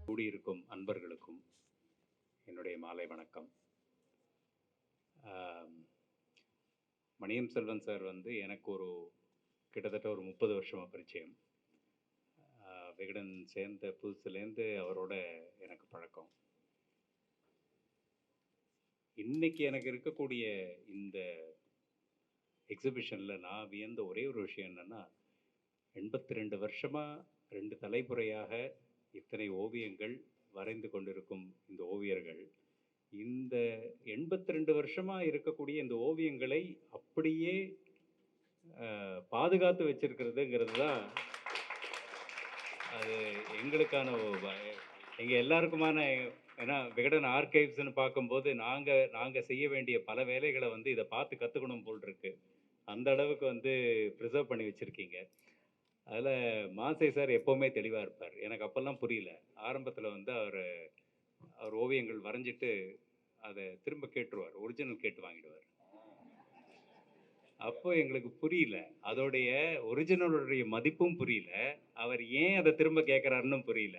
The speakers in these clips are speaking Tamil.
கூடியிருக்கும் அன்பர்களுக்கும் என்னுடைய மாலை வணக்கம். மணியம் செல்வன் சார் வந்து எனக்கு கிட்டத்தட்ட ஒரு 30 வருஷமாக பரிச்சயம். விகடன் சேர்ந்த புதுசுலேருந்து அவரோட எனக்கு பழக்கம். இன்னைக்கு எனக்கு இருக்கக்கூடிய இந்த எக்ஸிபிஷனில் நான் வியந்த ஒரே ஒரு விஷயம் என்னென்னா, 82 வருஷமாக 2 தலைமுறையாக இத்தனை ஓவியங்கள் வரைந்து கொண்டிருக்கும் இந்த ஓவியர்கள் இந்த 82 வருஷமா இருக்கக்கூடிய இந்த ஓவியங்களை அப்படியே பாதுகாத்து வச்சிருக்கிறதுங்கிறது தான் அது எங்களுக்கான எங்க எல்லாருக்குமான. ஏன்னா விகடன் ஆர்கைவ்ஸ்ன்னு பார்க்கும்போது நாங்க செய்ய வேண்டிய பல வேலைகளை வந்து இதை பார்த்து கற்றுக்கணும் போல் இருக்கு. அந்த அளவுக்கு வந்து ப்ரிசர்வ் பண்ணி வச்சுருக்கீங்க. அதில் மாசை சார் எப்போவுமே தெளிவாக இருப்பார். எனக்கு அப்போல்லாம் புரியல. ஆரம்பத்தில் வந்து அவர் ஓவியங்கள் வரைஞ்சிட்டு அதை திரும்ப கேட்டுருவார், ஒரிஜினல் கேட்டு வாங்கிடுவார். அப்போ எங்களுக்கு புரியல, அதோடைய ஒரிஜினலுடைய மதிப்பும் புரியல, அவர் ஏன் அதை திரும்ப கேட்குறாருன்னு புரியல.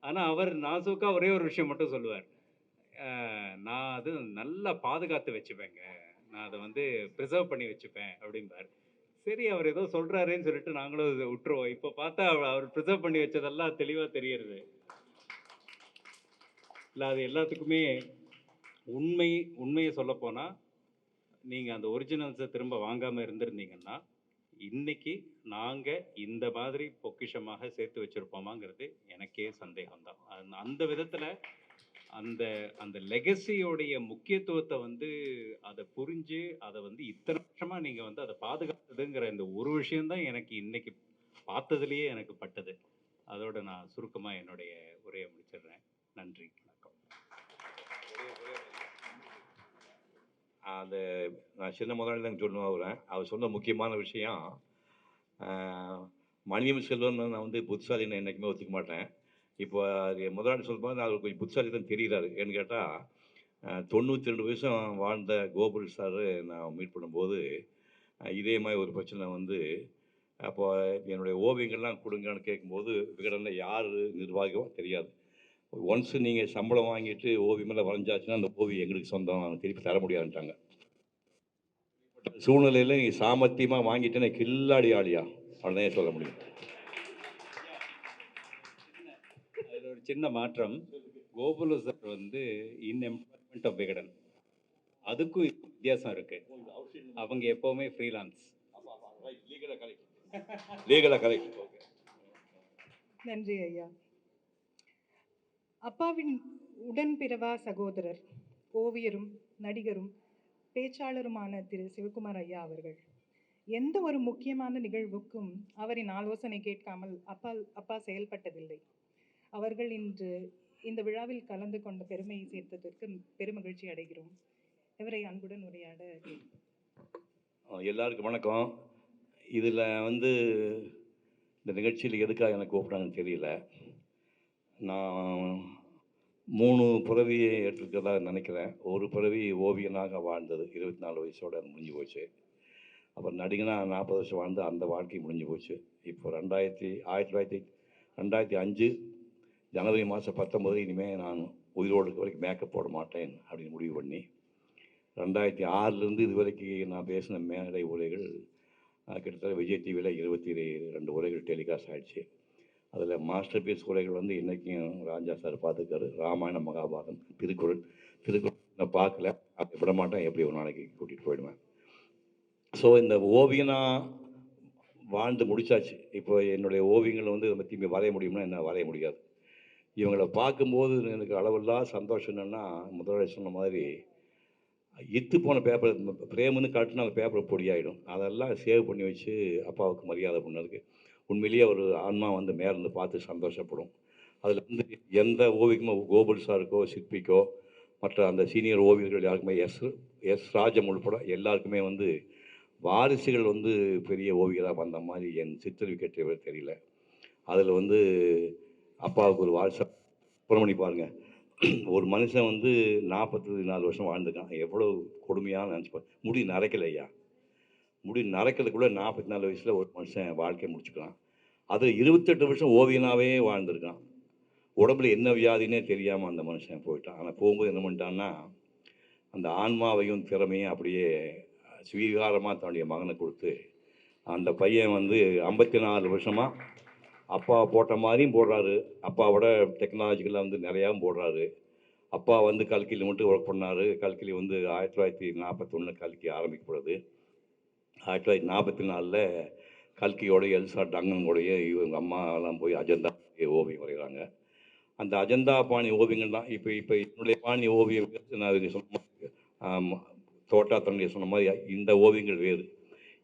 ஆனால் அவர் நாசூக்கா ஒரே ஒரு விஷயம் மட்டும் சொல்லுவார், நான் அது நல்லா பாதுகாத்து வச்சுப்பேங்க, நான் அதை வந்து ப்ரிசர்வ் பண்ணி வச்சுப்பேன் அப்படிம்பார். சரி, அவர் ஏதோ சொல்கிறாருன்னு சொல்லிட்டு நாங்களும் அதை விட்டுருவோம். இப்போ பார்த்தா அவர் ப்ரிசர்வ் பண்ணி வச்சதெல்லாம் தெளிவாக தெரியறது இல்லை. அது எல்லாத்துக்குமே உண்மையை சொல்லப்போனால், நீங்கள் அந்த ஒரிஜினல்ஸை திரும்ப வாங்காமல் இருந்திருந்தீங்கன்னா இன்னைக்கு நாங்கள் இந்த மாதிரி பொக்கிஷமாக சேர்த்து வச்சுருப்போமாங்கிறது எனக்கே சந்தேகம்தான். அந்த விதத்தில் அந்த அந்த லெகசியோடைய முக்கியத்துவத்தை வந்து அதை புரிஞ்சு அதை வந்து இத்தனை வருஷமாக நீங்கள் வந்து அதை பாதுகாத்ததுங்கிற இந்த ஒரு விஷயந்தான் எனக்கு இன்னைக்கு பார்த்ததுலேயே எனக்கு பட்டது. அதோட நான் சுருக்கமாக என்னுடைய உரையை முடிச்சிடுறேன். நன்றி, வணக்கம். அந்த நான் சின்ன முதலாளி தான் சொல்லுவேன். அவர் சொன்ன முக்கியமான விஷயம், மணியம் செல்வன் நான் வந்து புத்திசாலின்னு என்றைக்குமே ஒத்துக்க மாட்டேன். இப்போ அது முதலாளி சொல்லும்போது அவர் கொஞ்சம் புத்திசாலி தான் தெரிகிறாரு. ஏன்னு கேட்டால் 92 வருஷம் வாழ்ந்த கோகுல் சார் நான் மீட் பண்ணும்போது இதே மாதிரி ஒரு பிரச்சனை வந்து, அப்போ என்னுடைய ஓவியங்கள்லாம் கொடுங்கன்னு கேட்கும்போது விகடனில் யார் நிர்வாகியோ தெரியாது. ஒன்ஸ் நீங்கள் சம்பளம் வாங்கிட்டு ஓவியமெல்லாம் வரைஞ்சாச்சுன்னா அந்த ஓவியம் எங்களுக்கு சொந்தம், திருப்பி தர முடியாதுன்ட்டாங்க. சூழ்நிலையில் நீங்கள் சாமர்த்தியமாக வாங்கிட்டேன்னு கில்லாடி ஆளியா அப்படின்னே சொல்ல முடியும். அதில் ஒரு சின்ன மாற்றம், கோகுல் சார் வந்து இன் எம்ப்ளாய்மெண்ட் ஆஃப் விகடன், அதுக்கும் வித்தியாசம் இருக்கு. அவங்க எப்பவுமே ஃப்ரீலான்ஸ். நன்றி ஐயா. அப்பாவின் உடன்பிறவா சகோதரர், ஓவியரும் நடிகரும் பேச்சாளருமான திரு சிவகுமார் ஐயா அவர்கள் எந்த ஒரு முக்கியமான நிகழ்வுக்கும் அவரின் ஆலோசனை கேட்காமல் அப்பா செயல்பட்டதில்லை. அவர்கள் இன்று இந்த விழாவில் கலந்து கொண்ட பெருமையை சேர்த்ததற்கு பெருமகிழ்ச்சி அடைகிறோம். இவரை அன்புடன் உரையாட. எல்லாருக்கும் வணக்கம். இதில் வந்து இந்த நிகழ்ச்சியில் எதுக்காக எனக்கு கூப்பிட்டாங்கன்னு தெரியல. நான் 3 பிறவியை ஏற்றிருக்கிறதா நினைக்கிறேன். ஒரு பிறவி ஓவியனாக வாழ்ந்தது 24 வயசோடு முடிஞ்சு போச்சு. அப்புறம் நடிகனாக 40 வருஷம் வாழ்ந்து அந்த வாழ்க்கை முடிஞ்சு போச்சு. இப்போ 2005 ஜனவரி மாதம் 19 இனிமேல் நான் உயிரோடு இருக்க வரைக்கும் மேக்கப் போட மாட்டேன் அப்படின்னு முடிவு பண்ணி 2006 இது வரைக்கும் நான் பேசின மேடை உரைகள் கிட்டத்தட்ட விஜய் டிவியில் 22 உரைகள் டெலிகாஸ்ட் ஆகிடுச்சு. அதில் மாஸ்டர் பீஸ் உரைகள் வந்து இன்றைக்கும் ராஜா சார் பார்த்துருக்காரு. ராமாயணம், மகாபாரதம், திருக்குறள் நான் பார்க்கல, அதை விட மாட்டேன், எப்படி ஒரு நாளைக்கு கூட்டிகிட்டு போயிடுவேன். ஸோ இந்த ஓவியனாக வாழ்ந்து முடிச்சாச்சு. இப்போ என்னுடைய ஓவியங்களை வந்து நம்ம திரும்பி வரைய முடியும்னா என்ன, வரைய முடியாது. இவங்களை பார்க்கும்போது எனக்கு அளவில்லா சந்தோஷம். என்னென்னா, முதலாளி சொன்ன மாதிரி இத்து போன பேப்பர் பிரேமுன்னு காட்டுனா அந்த பேப்பர் பொடியாயிடும். அதெல்லாம் சேவ் பண்ணி வச்சு அப்பாவுக்கு மரியாதை பண்ணதுக்கு உண்மையிலேயே ஒரு ஆன்மா வந்து மேலேருந்து பார்த்து சந்தோஷப்படும். அதில் வந்து எந்த ஓவியமோ கோகுல் சாருக்கோ சிற்பிக்கோ மற்ற அந்த சீனியர் ஓவியர்கள் யாருக்குமே எஸ் ராஜம் உள்பட எல்லாருக்குமே வந்து வாரிசுகள் வந்து பெரிய ஓவியராக வந்த மாதிரி என் சித்தரிவு தெரியல. அதில் வந்து அப்பாவுக்கு ஒரு வாரிசு புறம் பண்ணி பாருங்க. ஒரு மனுஷன் வந்து 44 வருஷம் வாழ்ந்துருக்கான். எவ்வளோ கொடுமையான நினச்சு பாரு. முடி நரைக்கலையா? முடி நரைக்கிறதுக்குள்ள 44 வயசுல ஒரு மனுஷன் வாழ்க்கைய முடிச்சுக்கிறான். அது 28 வருஷம் ஓவியனாவே வாழ்ந்திருக்கான். உடம்புல என்ன வியாதின்னே தெரியாம அந்த மனுஷன் போயிட்டான். ஆனா போகும்போது என்ன பண்ணிட்டான்னா, அந்த ஆன்மாவையும், திறமையும் அப்படியே ஸ்வீகாரமா தன்னுடைய மகனுக்கு குடுத்து, அந்த பையன் வந்து 54 வருஷமா அப்பா போட்ட மாரியும் போடுறாரு. அப்பாவோட டெக்னாலஜிக்கலா வந்து நிறையாவும் போடுறாரு. அப்பா வந்து கல்கில மட்டும் ஒர்க் பண்ணாரு. கல்கில வந்து 1941 கல்கி ஆரம்பிக்கப்படுது. 1944ல கல்கியோட எல்சா டங்கனோடைய இவங்க அம்மாலாம் போய் அஜந்தா ஓவியம் வரைகிறாங்க. அந்த அஜந்தா பாணி ஓவியங்கள் தான் இப்ப இப்ப என்னுடைய பாணி ஓவியம் நான் இது சொன்ன மாதிரி தோட்டா தன்னுடைய சொன்ன மாதிரி இந்த ஓவியங்கள் வேறு.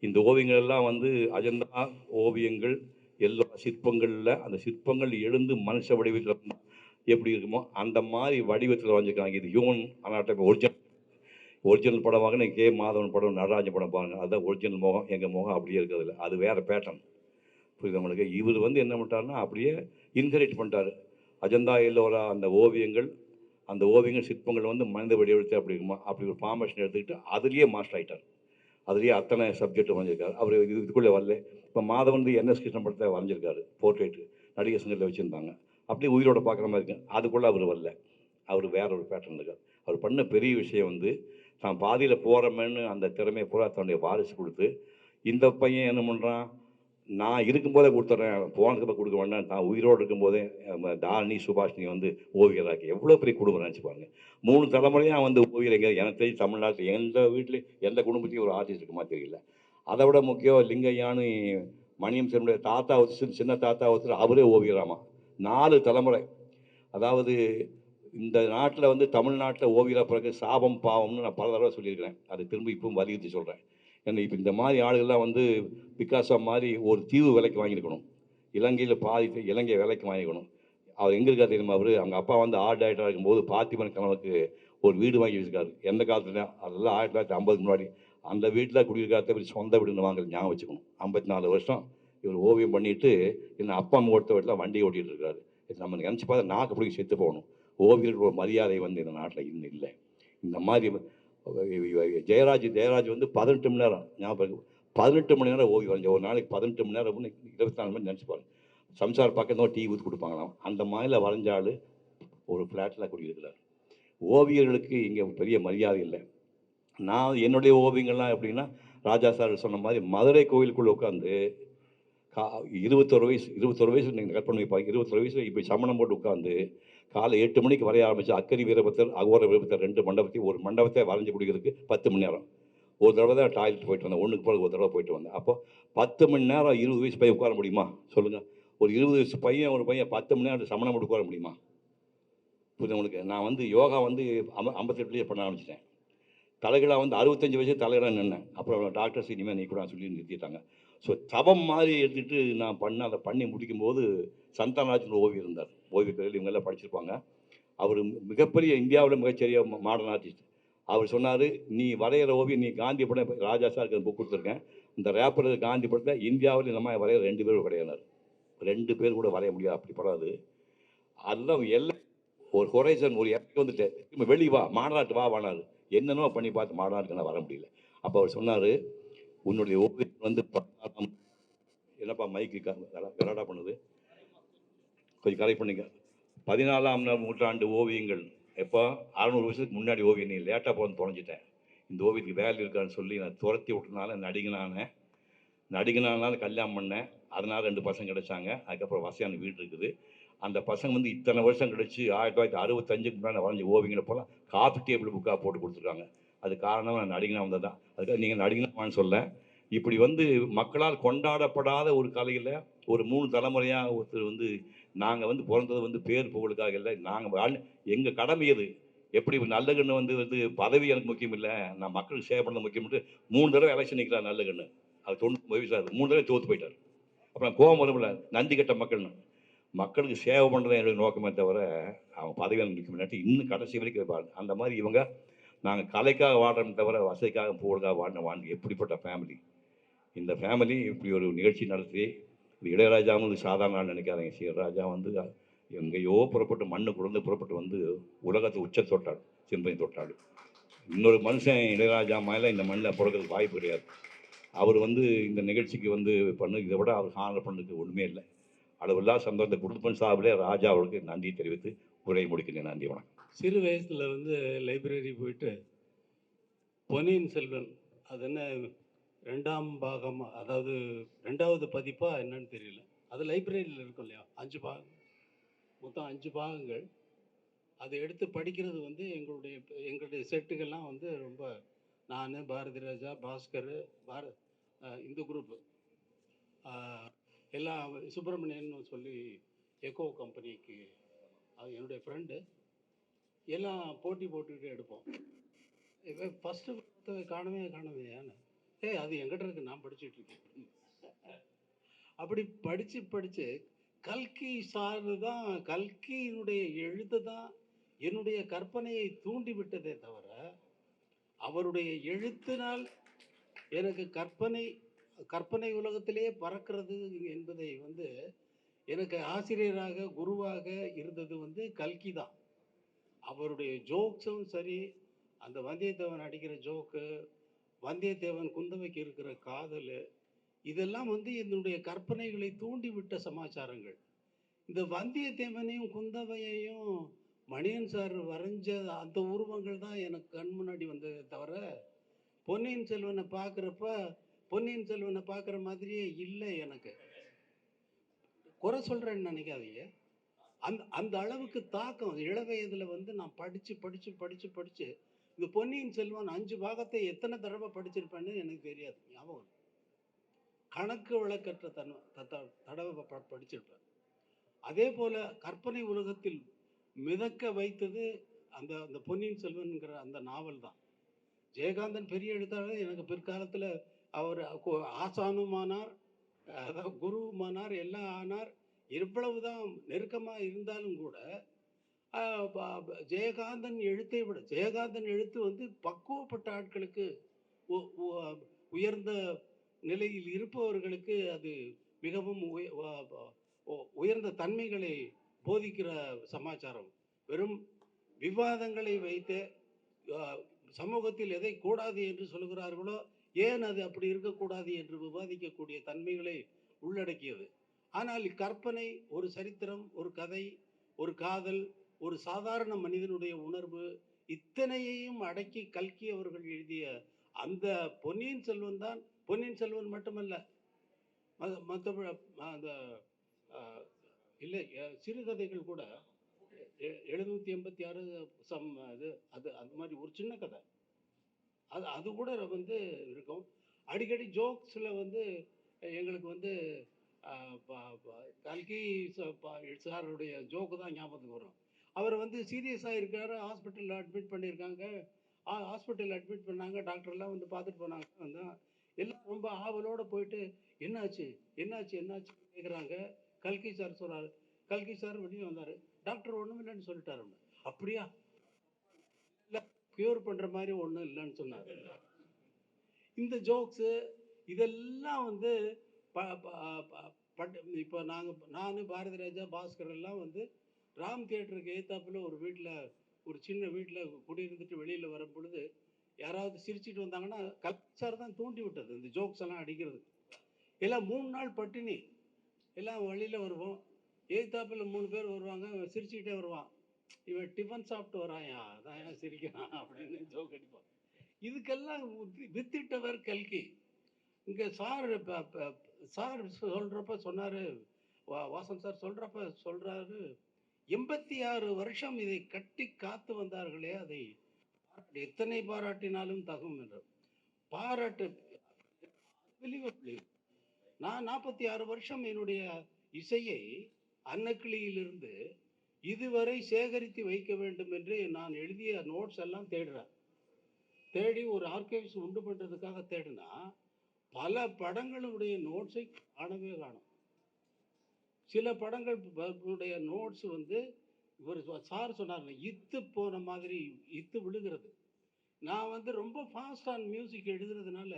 இந்த ஓவியங்கள் எல்லாம் வந்து அஜந்தா ஓவியங்கள் எல்லா சிற்பங்கள்ல அந்த சிற்பங்கள் எழுந்து மனுஷ வடிவத்தில் எப்படி இருக்குமோ அந்த மாதிரி வடிவத்தில் வரைஞ்சிருக்காங்க. இது ஹியூமன் அனாட்டமி ஒரிஜினல் படம் வாங்கினா கே மாதவன் படம், நடராஜன் படம் பாருங்க. அதுதான் ஒரிஜினல் முகம். எங்கள் முகம் அப்படியே இருக்கிறதில்ல. அது வேறு பேட்டர்ன். புரியுது நம்மளுக்கு. இவர் வந்து என்ன பண்ணிட்டாருன்னா அப்படியே இன்ஹெரிட் பண்ணிட்டாரு. அஜந்தா எல்லோரா அந்த ஓவியங்கள் சிற்பங்கள் வந்து மனித வடிவெடுத்து அப்படி இருக்குமா அப்படி ஒரு ஃபார்மேஷன் எடுத்துக்கிட்டு அதுலேயே மாஸ்டர் ஆகிட்டார். அதுலேயே அத்தனை சப்ஜெக்ட் வரைஞ்சிருக்காரு. அவர் இதுக்குள்ளே வரல. இப்போ மாதவன் வந்து என்எஸ் கிருஷ்ணன் படத்தை வரைஞ்சிருக்காரு. போர்ட்ரேட்டு நடிகர் சங்கத்தில் வச்சுருந்தாங்க. அப்படியே உயிரோட பார்க்குற மாதிரி இருக்கு. அதுக்குள்ளே அவர் வரல. அவர் வேற ஒரு பேட்டர்ன் இருக்கார். அவர் பண்ண பெரிய விஷயம் வந்து தான் பாதியில் போகிறோமேன்னு அந்த திறமையை பூரா தன்னுடைய வாரிசு கொடுத்து, இந்த பையன் என்ன பண்ணுறான், நான் இருக்கும்போதே கொடுத்துட்றேன், போனதுக்கு கொடுக்க வேண்டாம், நான் உயிரோடு இருக்கும்போதே தாரணி சுபாஷினி வந்து ஓவியராக்கி எவ்வளோ பெரிய குடும்பம் நினச்சி பாருங்க. 3 தலைமுறையாக வந்து ஓவியர் எனக்கு தெரிஞ்சு தமிழ்நாட்டில் எந்த வீட்லேயும் எந்த குடும்பத்தையும் ஒரு ஆர்டிஸ்ட் இருக்குமா தெரியல. அதை விட முக்கியம் லிங்கையான்னு மணியம் சென்னுடைய தாத்தா சின்ன தாத்தா ஒருத்தர் அவரே ஓவியராமா. 4 தலைமுறை. அதாவது இந்த நாட்டில் வந்து தமிழ்நாட்டில் ஓவியராக பிறகு சாபம் பாவம்னு நான் பல தடவை சொல்லியிருக்கிறேன். அதை திரும்ப இப்பவும் வலியுறுத்தி சொல்கிறேன். ஏன்னா இப்போ இந்த மாதிரி ஆளுகள்லாம் வந்து பிகாசோ மாதிரி ஒரு தீவு விலைக்கு வாங்கியிருக்கணும். இலங்கையில் பாதி இலங்கை விலைக்கு வாங்கிக்கணும். அவர் எங்கே இருக்கார் தெரியுமா? அவர் அவங்க அப்பா வந்து ஆர்ட் டைரக்டராக இருக்கும்போது பார்த்திபன் கணவனுக்கு ஒரு வீடு வாங்கி வச்சுருக்காரு. எந்த காலத்துல அதெல்லாம் 1950 முன்னாடி. அந்த வீட்டில் குடியிருக்காத சொந்த வீடுன்னு வாங்குறது ஞாபகம் வச்சுக்கணும். 54 வருஷம் இவர் ஓவியம் பண்ணிட்டு என்ன அப்பா அம்மா கொடுத்த வீட்டில் வண்டி ஓட்டிகிட்டு இருக்காரு. நம்ம நினச்சி பார்த்தா நாக்கு பிடிச்சி செத்து போகணும். ஓவியர்கள் ஒரு மரியாதை வந்து இந்த நாட்டில் இன்னும் இல்லை. இந்த மாதிரி ஜெயராஜ் வந்து 18 மணி நேரம் ஞாபகம் 18 மணி நேரம் ஓவியம் வரைஞ்ச ஒரு நாளைக்கு 18 மணி நேரம் 24 மணி நினச்சி பாருங்க. சம்சார் பக்கத்தில் டீ ஊற்றி கொடுப்பாங்களாம். அந்த மாதிரில வரைஞ்சால் ஒரு ஃப்ளாட்டில் குடியிருக்கிறார். ஓவியர்களுக்கு இங்கே பெரிய மரியாதை இல்லை. நான் என்னுடைய ஓவியங்கள்லாம் எப்படின்னா, ராஜா சார் சொன்ன மாதிரி மதுரை கோவிலுக்குள்ளே உட்காந்து 21 வயசு நீங்கள் கற்பனை பண்ணி பாருங்க. 21 வயசில் இப்போ சமணம் போட்டு உட்காந்து காலை 8 மணிக்கு வரைய ஆரம்பிச்சு அக்கரி வீரபத்தர், அகோர வீரபத்தர் 2 மண்டபத்தையும் ஒரு மண்டபத்தை வரைஞ்சி குடிக்கிறதுக்கு 10 மணி நேரம். ஒரு தடவை தான் டாய்லெட் போயிட்டு வந்தேன். ஒன்றுக்கு போல ஒரு தடவை போயிட்டு வந்தேன். அப்போ 10 மணி நேரம் 20 வயசு பையன் உட்கார முடியுமா சொல்லுங்கள்? ஒரு 20 வயசு பையன் ஒரு பையன் 10 மணி நேரம் சமணம் போட்டு உட்கார முடியுமா? புரியுது உங்களுக்கு? நான் வந்து யோகா வந்து 58 பண்ண ஆரம்பிச்சிட்டேன். தலைகளாக வந்து 65 வயசு தலைகளாக நின்னேன். அப்புறம் டாக்டர்ஸ் இனிமேல் நீ கூட சொல்லி நிறுத்திட்டாங்க. ஸோ தவம் மாதிரி எடுத்துகிட்டு நான் அதை பண்ணி முடிக்கும்போது சந்தானராஜன் ஓவியர் இருந்தார். ஓவியத்துறையில் இவங்கெல்லாம் படிச்சிருப்பாங்க. அவர் மிகப்பெரிய இந்தியாவில் மிகச்சரிய மாடர்ன் ஆர்டிஸ்ட். அவர் சொன்னார், நீ வரைகிற ஓவியம் நீ காந்தி படம் ராஜா சார் புக் கொடுத்துருக்கேன். இந்த ரேப்பர் காந்தி படத்தை இந்தியாவில் இந்த மாதிரி வரைகிற 2 பேர் கிடையாது. 2 பேர் கூட வரைய முடியாது. அப்படி படாது. அதுதான் எல்லாம் ஒரு ஹொரைசன் ஒரு இடத்துக்கு வந்துட்டு திரும்ப வெளியே வா மாநாட்டு வானாரு. என்னென்னோ பண்ணி பார்த்து மாநாட்டுக்கு நான் வர முடியல. அப்போ அவர் சொன்னார், உன்னுடைய ஓவியம் வந்து 14ஆம் என்னப்பா மைக்கு கலாடா பண்ணுது, கொஞ்சம் கரெக்ட் பண்ணிக்க. 14ஆம் நூற்றாண்டு ஓவியங்கள் எப்போ 600 வருஷத்துக்கு முன்னாடி ஓவியம். நீ லேட்டாக போன்னு தொலைஞ்சிட்டேன். இந்த ஓவியத்துக்கு வேல்யூ இருக்கான்னு சொல்லி நான் துரத்தி விட்டனால நடிகனானாலும் கல்யாணம் பண்ணேன். அதனால் 2 பசங்க கிடைச்சாங்க. அதுக்கப்புறம் வசதியான வீடு இருக்குது. அந்த பசங்க வந்து இத்தனை வருஷம் கழிச்சு 1965க்கு முன்னாடி வரைஞ்ச ஓவியங்களை போல காஃபி டேபிள் புக்காக போட்டு கொடுத்துருக்காங்க. அது காரணம் நான் நடிகனாக வந்தது தான். அதுக்காக நீங்கள் நடிகனான்னு சொல்ல. இப்படி வந்து மக்களால் கொண்டாடப்படாத ஒரு கலையில் ஒரு 3 தலைமுறையாக ஒருத்தர் வந்து நாங்கள் வந்து பிறந்தது வந்து பேர் புகழுக்காக இல்லை. நாங்கள் எங்கள் கடமை எது? எப்படி நல்லகண்ணு வந்து பதவி எனக்கு முக்கியம் இல்லை, நான் மக்களுக்கு சேவை பண்ணது முக்கியம்ட்டு 3 தடவை எலெக்ஷன் நிற்கிறார் நல்லகண்ணு. அது 99 வயசு ஆகுது. 3 தடவை தோற்று போயிட்டார். அப்புறம் கோபம் வரும்ல, நன்றி கட்ட மக்கள்னு. மக்களுக்கு சேவை பண்ணுறது என்னுடைய நோக்கமே தவிர அவங்க பதவியாக நிற்க மாட்டாட்டி இன்னும் கடைசி வரைக்கும் வைப்பாங்க. அந்த மாதிரி இவங்க நாங்கள் கலைக்காக வாழ்கிறோமே தவிர வசதிக்காக புகழுக்காக வாழ்ந்து எப்படிப்பட்ட ஃபேமிலி. இந்த ஃபேமிலி இப்படி ஒரு நிகழ்ச்சி நடத்தி இது இளையராஜாவும் இது சாதாரண ஆள் நினைக்காதீங்க. இளையராஜா வந்து எங்கேயோ புறப்பட்டு மண்ணுக்குள்ளேருந்து புறப்பட்டு வந்து உலகத்தை உச்ச தொட்டாள், சிம்பனி தொட்டாள். இன்னொரு மனுஷன் இளையராஜா மேலே இந்த மண்ணில் பிறக்கிறதுக்கு வாய்ப்பு கிடையாது. அவர் வந்து இந்த நிகழ்ச்சிக்கு வந்து இதை விட அவர் ஹானர் பண்ணுறதுக்கு ஒன்றுமே இல்லை. அளவில்லா சந்தோஷத்தை குடும்பம் சார்பிலே ராஜா அவருக்கு நன்றி தெரிவித்து உரையை முடிக்கிறேன். நன்றி, வணக்கம். சிறு வயசில் வந்து லைப்ரரி போயிட்டு பொன்னியின் செல்வன் அது என்ன 2ஆம் பாகம், அதாவது 2வது பதிப்பா என்னன்னு தெரியல, அது லைப்ரரியில் இருக்கும் இல்லையா, 5 பாகம், மொத்தம் 5 பாகங்கள். அதை எடுத்து படிக்கிறது வந்து எங்களுடைய செட்டுகள்லாம் வந்து ரொம்ப, நான், பாரதி ராஜா, பாஸ்கர், இந்த குரூப்பு எல்லாம், சுப்பிரமணியன் சொல்லி எக்கோ கம்பெனிக்கு அது என்னுடைய ஃப்ரெண்டு, எல்லாம் போட்டி போட்டுக்கிட்டு எடுப்போம். இப்போ ஃபஸ்ட்டு காணவே ஏன்னு, அது எங்கிட்ட இருக்கு, நான் படிச்சுட்டு இருக்கேன். அப்படி படித்து கல்கி சாரு தான், கல்கியினுடைய எழுத்து தான் என்னுடைய கற்பனையை தூண்டி விட்டதே தவிர, அவருடைய எழுத்தினால் எனக்கு கற்பனை உலகத்திலே பறக்கிறது என்பதை வந்து எனக்கு ஆசிரியராக குருவாக இருந்தது வந்து கல்கி தான். அவருடைய ஜோக்ஸும் சரி, அந்த வந்தியத்தேவன் அடிக்கிற ஜோக்கு, வந்தியத்தேவன் குந்தவைக்கு இருக்கிற காதல், இதெல்லாம் வந்து என்னுடைய கற்பனைகளை தூண்டிவிட்ட சமாச்சாரங்கள். இந்த வந்தியத்தேவனையும் குந்தவையையும் மணியன் சார் வரைஞ்ச அந்த உருவங்கள் தான் எனக்கு கண் முன்னாடி வந்ததே தவிர, பொன்னியின் செல்வனை பார்க்குற மாதிரியே இல்லை. எனக்கு குறை சொல்கிறேன்னு நினைக்காதீங்க. அந்த அளவுக்கு தாக்கம் இளவயதில் வந்து நான் படித்து இந்த பொன்னியின் செல்வன் 5 பாகத்தை எத்தனை தடவை படிச்சிருப்பேன்னு எனக்கு தெரியாது, ஞாபகம். கணக்கு வழக்கற்ற தடவை படிச்சிருப்பேன். அதே போல் கற்பனை உலகத்தில் மிதக்க வைத்தது அந்த பொன்னியின் செல்வன்கிற அந்த நாவல் தான். ஜெயகாந்தன் பெரிய எழுத்தாளர், எனக்கு பிற்காலத்தில் அவர் ஆசானுமானார், அதாவது குருவுமானார், எல்லாம் ஆனார். எவ்வளவுதான் நெருக்கமாக இருந்தாலும் கூட ஜெயகாந்தன் எழுத்து வந்து பக்குவப்பட்ட ஆட்களுக்கு, உயர்ந்த நிலையில் இருப்பவர்களுக்கு அது மிகவும் உயர்ந்த தன்மைகளை போதிக்கிற சமாச்சாரம். வெறும் விவாதங்களை வைத்து சமூகத்தில் எதை கூடாது என்று சொல்கிறார்களோ, ஏன் அது அப்படி இருக்கக்கூடாது என்று விவாதிக்கக்கூடிய தன்மைகளை உள்ளடக்கியது. ஆனால் கற்பனை, ஒரு சரித்திரம், ஒரு கதை, ஒரு காதல், ஒரு சாதாரண மனிதனுடைய உணர்வு, இத்தனையையும் அடக்கி கல்கி அவர்கள் எழுதிய அந்த பொன்னியின் செல்வன் தான். பொன்னியின் செல்வன் மட்டுமல்ல, மற்ற அந்த இல்லை சிறுகதைகள் கூட 786 அது மாதிரி ஒரு சின்ன கதை, அது கூட வந்து இருக்கும். அடிக்கடி ஜோக்ஸில் வந்து எங்களுக்கு வந்து கல்கி சாருடைய ஜோக்கு தான் ஞாபகத்துக்கு வரும். அவர் வந்து சீரியஸாக இருக்காரு, ஹாஸ்பிட்டலில் அட்மிட் பண்ணியிருக்காங்க. ஹாஸ்பிட்டலில் அட்மிட் பண்ணாங்க, டாக்டர்லாம் வந்து பார்த்துட்டு போனாங்க. எல்லாம் ரொம்ப ஆவலோடு போயிட்டு என்னாச்சு கேட்குறாங்க. கல்கி சார் சொல்கிறாரு. கல்கி சார் வெளியே வந்தார். டாக்டர் ஒன்றும் இல்லைன்னு சொல்லிட்டாரு. அப்படியா, இல்லை க்யூர் பண்ணுற மாதிரி ஒன்றும் இல்லைன்னு சொன்னார். இந்த ஜோக்ஸு இதெல்லாம் வந்து இப்போ நான், பாரதி ராஜா, பாஸ்கர் எல்லாம் வந்து ராம் தியேட்டருக்கு எதிர்த்தாப்புல ஒரு சின்ன வீட்டில் குடியிருந்துட்டு வெளியில் வரும் பொழுது யாராவது சிரிச்சிட்டு வந்தாங்கன்னா கல்சார் தான் தூண்டி விட்டது இந்த ஜோக்ஸ் எல்லாம் அடிக்கிறது. எல்லாம் 3 நாள் பட்டினி, எல்லாம் வழியில் வருவோம். எதிர்த்தாப்புல 3 பேர் வருவாங்க, சிரிச்சுக்கிட்டே வருவான். இவன் டிஃபன் சாப்பிட்டு வராயா, அதான் ஏன் சிரிக்கிறான் அப்படின்னு ஜோக் அடிப்பான். இதுக்கெல்லாம் வித்திட்டவர் கல்கி. இங்கே சார் சொல்கிறப்ப சொன்னார், வாசன் சார் சொல்கிறாரு, 86 வருஷம் இதை கட்டி காத்து வந்தார்களே, அதை எத்தனை பாராட்டினாலும் தகும் என்று. பாராட்டு நான் 46 வருஷம் என்னுடைய இசையை அன்னக்கிளியிலிருந்து இதுவரை சேகரித்து வைக்க வேண்டும் என்று நான் எழுதிய நோட்ஸ் எல்லாம் தேடி ஒரு ஆர்கைவ்ஸ் உண்டு பண்ணுறதுக்காக தேடினா பல படங்களுடைய நோட்ஸை காணும். சில படங்களுடைய நோட்ஸ் வந்து இவர் சார் சொன்னார், இத்து போன மாதிரி, இத்து விழுகிறது. நான் வந்து ரொம்ப ஃபாஸ்ட் ஆன் மியூசிக் எழுதுறதுனால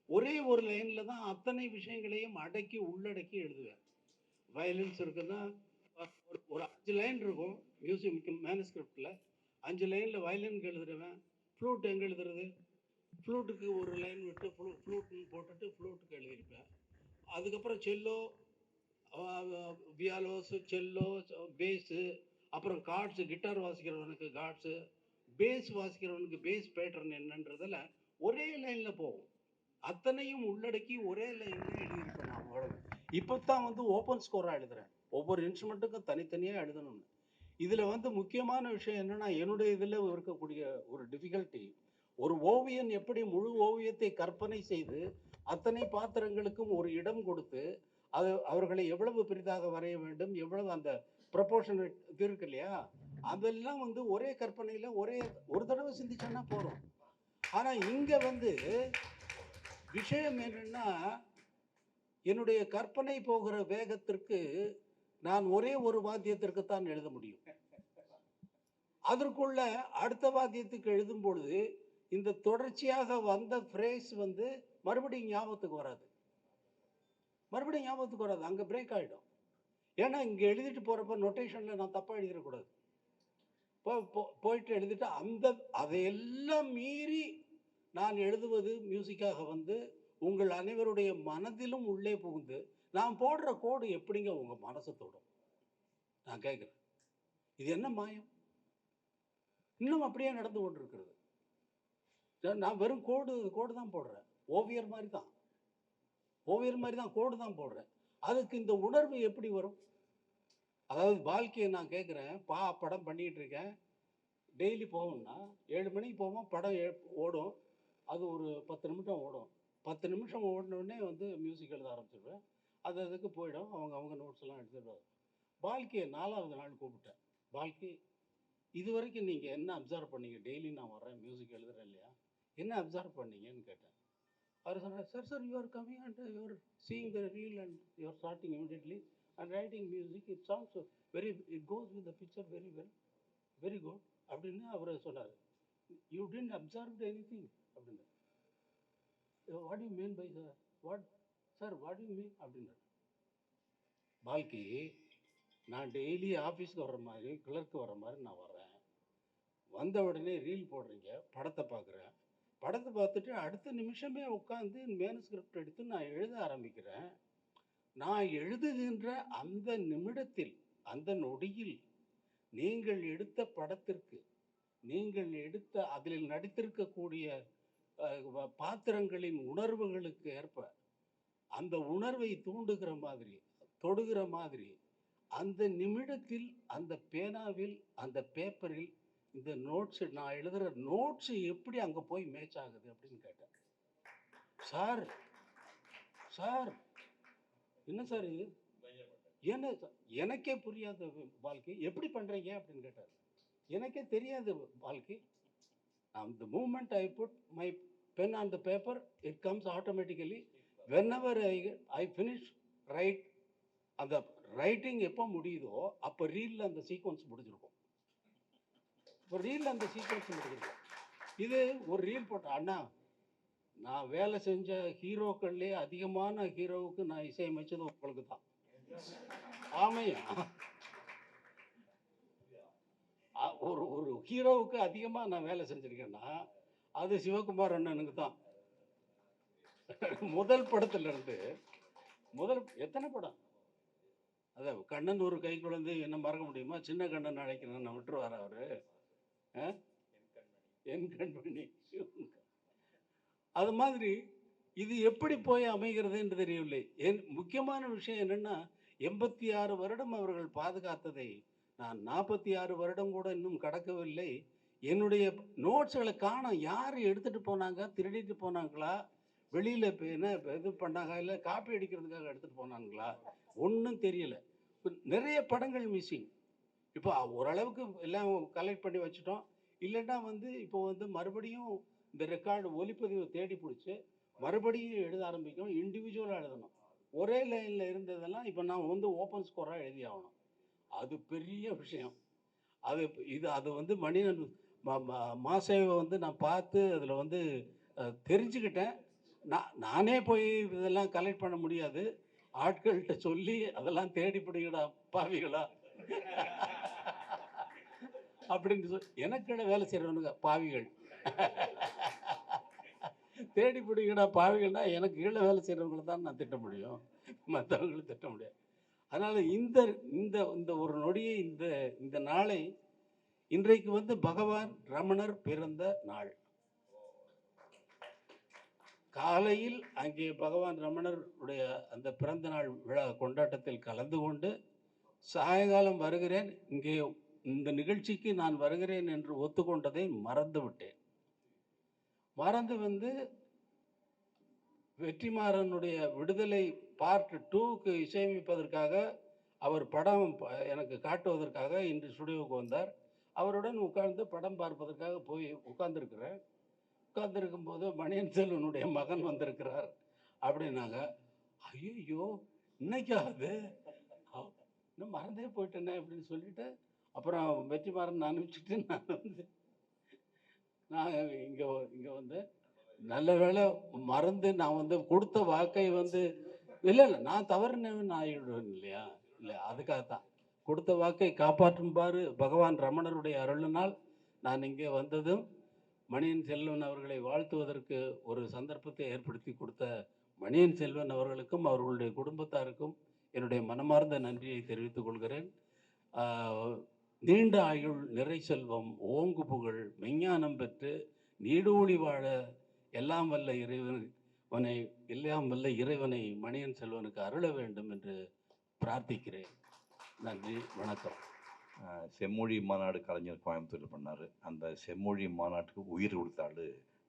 ஒரே ஒரு லைனில் தான் அத்தனை விஷயங்களையும் அடக்கி உள்ளடக்கி எழுதுவேன். வயலன்ஸ் இருக்குன்னா ஒரு 5 லைன் இருக்கும் மியூசிக் மேனுஸ்கிரிப்டில். 5 லைனில் வயலினுக்கு எழுதுருவேன். ஃப்ளூட் எங்கே எழுதுறது? ஃப்ளூட்டுக்கு ஒரு லைன் விட்டு ஃப்ளூட்னு போட்டுட்டு ஃப்ளூட்டுக்கு எழுதியிருப்பேன். அதுக்கப்புறம் செல்லோ, வியாலோஸு, செல்லோ, பேஸு, அப்புறம் கார்ட்ஸு, கிட்டார் வாசிக்கிறவனுக்கு கார்ட்ஸு, பேஸ் வாசிக்கிறவனுக்கு பேஸ் பேட்டர்ன் என்னன்றதில் ஒரே லைனில் போகும். அத்தனையும் உள்ளடக்கி ஒரே லைனில் எழுதியிருப்பேன் நான். அவ்வளவு. இப்போ தான் வந்து ஓப்பன் ஸ்கோராக எழுதுகிறேன். ஒவ்வொரு இன்ஸ்ட்ருமெண்ட்டுக்கும் தனித்தனியாக எழுதணும்னு. இதில் வந்து முக்கியமான விஷயம் என்னென்னா, என்னுடைய இதில் இருக்கக்கூடிய ஒரு டிஃபிகல்ட்டி, ஒரு ஓவியன் எப்படி முழு ஓவியத்தை கற்பனை செய்து அத்தனை பாத்திரங்களுக்கும் ஒரு இடம் கொடுத்து அவர்களை எவ்வளவு பெரிதாக வரைய வேண்டும், எவ்வளவு அந்த ப்ரொபோர்ஷன் இது இருக்கு இல்லையா, அதெல்லாம் வந்து ஒரே கற்பனையில் ஒரு தடவை சிந்திச்சோன்னா போகிறோம். ஆனால் இங்கே வந்து விஷயம் என்னென்னா, என்னுடைய கற்பனை போகிற வேகத்திற்கு நான் ஒரே ஒரு வாத்தியத்திற்கு தான் எழுத முடியும். அதற்குள்ள அடுத்த வாத்தியத்துக்கு எழுதும் பொழுது இந்த தொடர்ச்சியாக வந்த ஃப்ரேஸ் வந்து மறுபடியும் ஞாபகத்துக்கு வராது. அங்கே பிரேக் ஆகிடும். ஏன்னா இங்கே எழுதிட்டு போகிறப்ப நொட்டேஷனில் நான் தப்பாக எழுதிடக்கூடாது. போயிட்டு எழுதிட்டு அதையெல்லாம் மீறி நான் எழுதுவது மியூசிக்காக வந்து உங்கள் அனைவருடைய மனதிலும் உள்ளே புகுந்து நான் போடுற கோடு எப்படிங்க உங்கள் மனசை தொடும்? நான் கேட்குறேன், இது என்ன மாயம்? இன்னும் அப்படியே நடந்து கொண்டிருக்கிறது. நான் வெறும் கோடு தான் போடுறேன். ஓவியர் மாதிரி தான் கோடு தான் போடுறேன். அதுக்கு இந்த உணர்வு எப்படி வரும்? அதாவது வாழ்க்கையை நான் கேட்குறேன், படம் பண்ணிக்கிட்டு இருக்கேன். டெய்லி போவோம்னா 7 மணிக்கு போவோம், படம் ஓடும். அது ஒரு 10 நிமிஷம் ஓடும். 10 நிமிஷம் ஓடினோடனே வந்து மியூசிக் எழுத ஆரம்பிச்சிடுவேன். அதுக்கு போயிடும். அவங்க நோட்ஸ் எல்லாம் எடுத்துடுவாங்க. வாழ்க்கையை 4வது நாள் கூப்பிட்டேன். வாழ்க்கை, இது வரைக்கும் நீங்கள் என்ன அப்சர்வ் பண்ணீங்க? டெய்லி நான் வர்றேன், மியூசிக் எழுதுறேன் இல்லையா, என்ன அப்சர்வ் பண்ணீங்கன்னு கேட்டேன். அவர் சொன்னார், sir you are coming and you are seeing the reel and you are starting immediately and writing music. It sounds very, it goes with the picture very well, very good அப்படின்னு அவர் சொன்னார். யூ டிடன்ட் அப்சர்வ் எனிதிங் அப்படின்னு. What you mean by sir? What you mean அப்படின்னாரு. பால்கி, நான் டெய்லி ஆஃபீஸ்க்கு வர்ற மாதிரி, கிளர்க்கு வர்ற மாதிரி நான் வர்றேன். வந்த உடனே ரீல் போடுறீங்க, படத்தை பார்க்குறேன். படத்தை பார்த்துட்டு அடுத்த நிமிஷமே உட்காந்து மேனுஸ்கிரிப்ட் எடுத்து நான் எழுத ஆரம்பிக்கிறேன். நான் எழுதுகின்ற அந்த நிமிடத்தில், அந்த நொடியில் நீங்கள் எடுத்த படத்திற்கு, நீங்கள் எடுத்த அதில் நடித்திருக்கக்கூடிய பாத்திரங்களின் உணர்வுகளுக்கு ஏற்ப அந்த உணர்வை தூண்டுகிற மாதிரி, தொடுகிற மாதிரி அந்த நிமிடத்தில் அந்த பேனாவில், அந்த பேப்பரில் இந்த நோட்ஸ், நான் எழுதுகிற நோட்ஸ் எப்படி அங்கே போய் மேட்ச் ஆகுது அப்படின்னு கேட்டேன். சார் என்ன சார் இது? என்ன எனக்கே புரியாத வாழ்க்கை, எப்படி பண்ணுறீங்க அப்படின்னு கேட்டார். எனக்கே தெரியாது வாழ்க்கை. The moment I put my pen on the paper, it comes automatically. Whenever I finish write, அந்த ரைட்டிங் எப்போ முடியுதோ அப்போ ரீலில் அந்த சீக்வன்ஸ் முடிஞ்சிருக்கும். இது ஒரு ரீல் போட்ட அண்ணா, நான் வேலை செஞ்ச ஹீரோக்கள்லேயே அதிகமான ஹீரோவுக்கு நான் இசையமைச்சது உங்களுக்கு தான். ஆமையா, ஒரு ஹீரோவுக்கு அதிகமாக நான் வேலை செஞ்சுருக்கேன்னா அது சிவகுமார் அண்ணனுக்கு தான். முதல் படத்துலேருந்து எத்தனை படம், அதான் கண்ணன் ஒரு கை குழந்தை என்ன மறக்க முடியுமா? சின்ன கண்ணன் அழைக்கிறேன் நான் விட்டுருவார் அவரு. என் கண்மணி. அது மாதிரி இது எப்படி போய் அமைகிறது என்று தெரியவில்லை. முக்கியமான விஷயம் என்னென்னா, 86 வருடம் அவர்கள் பாதுகாத்ததை நான் 46 வருடம் கூட இன்னும் கடக்கவில்லை. என்னுடைய நோட்ஸ்களை காணோம். யார் எடுத்துகிட்டு போனாங்க? திருடிட்டு போனாங்களா? வெளியில் என்ன இது பண்ணாங்க? இல்லை காப்பி அடிக்கிறதுக்காக எடுத்துகிட்டு போனாங்களா? ஒன்றும் தெரியல. நிறைய படங்கள் மிஸ்ஸிங். இப்போ ஓரளவுக்கு எல்லாம் கலெக்ட் பண்ணி வச்சுட்டோம். இல்லைன்னா வந்து இப்போ வந்து மறுபடியும் இந்த ரெக்கார்டு ஒலிப்பதிவை தேடி பிடிச்சி மறுபடியும் எழுத ஆரம்பிக்கணும். இண்டிவிஜுவலாக எழுதணும். ஒரே லைனில் இருந்ததெல்லாம் இப்போ நான் வந்து ஓப்பன் ஸ்கோராக எழுதி ஆகணும். அது பெரிய விஷயம். அது வந்து மணியன் மாசேவை வந்து நான் பார்த்து அதில் வந்து தெரிஞ்சுக்கிட்டேன். நானே போய் இதெல்லாம் கலெக்ட் பண்ண முடியாது. ஆட்கள்கிட்ட சொல்லி அதெல்லாம் தேடி பிடிங்கடா பாவிகளா அப்படின்னு எனக்குள்ள வேலை செய்கிறவனுங்க பாவிகள். தேடி பிடிங்கடா பாவிகள்னா எனக்கு கீழே வேலை செய்கிறவங்கள தான் நான் திட்ட முடியும், மற்றவங்களை திட்ட முடியாது. அதனால் இந்த இந்த இந்த ஒரு நொடியை இந்த இந்த நாளை இன்றைக்கு வந்து பகவான் ரமணர் பிறந்த நாள். காலையில் அங்கே பகவான் ரமணர் உடைய அந்த பிறந்த நாள் விழா கொண்டாட்டத்தில் கலந்து கொண்டு சாயங்காலம் வருகிறேன், இங்கே இந்த நிகழ்ச்சிக்கு நான் வருகிறேன் என்று ஒத்துக்கொண்டதை மறந்து விட்டேன். மறந்து வந்து வெற்றிமாறனுடைய விடுதலை பார்ட் 2க்கு இசையமைப்பதற்காக அவர் படம் எனக்கு காட்டுவதற்காக இன்று ஸ்டுடியோவுக்கு வந்தார். அவருடன் உட்கார்ந்து படம் பார்ப்பதற்காக போய் உட்கார்ந்துருக்கிறேன். உட்கார்ந்துருக்கும் போது மணியன் செல்வனுடைய மகன் வந்திருக்கிறார் அப்படின்னாங்க. ஐயோ இன்னைக்காவது இன்னும் மறந்தே போயிட்டேனே அப்படின்னு சொல்லிட்டு அப்புறம் வெற்றிமாறன் அனுப்பிச்சிட்டு நான் இங்கே வந்து நல்ல வேளை மறந்து நான் வந்து கொடுத்த வாக்கை வந்து இல்லை நான் தவறுனவன் ஆகிடுவேன் இல்லையா, இல்லை அதுக்காகத்தான் கொடுத்த வாக்கை காப்பாற்றும்பாறு பகவான் ரமணருடைய அருளினால் நான் இங்கே வந்ததும் மணியன் செல்வன் அவர்களை வாழ்த்துவதற்கு ஒரு சந்தர்ப்பத்தை ஏற்படுத்தி கொடுத்த மணியன் செல்வன் அவர்களுக்கும் அவர்களுடைய குடும்பத்தாருக்கும் என்னுடைய மனமார்ந்த நன்றியை தெரிவித்துக் கொள்கிறேன். நீண்ட ஆயுள், நிறை செல்வம், ஓங்கு புகழ், மெஞ்ஞானம் பெற்று நீடூழி வாழ எல்லாம் வல்ல இறைவனை மணியன் செல்வனுக்கு அருள வேண்டும் என்று பிரார்த்திக்கிறேன். நன்றி, வணக்கம். செம்மொழி மாநாடு கலைஞர் கோயம்புத்தூரில் பண்ணார். அந்த செம்மொழி மாநாட்டுக்கு உயிர் கொடுத்தாள்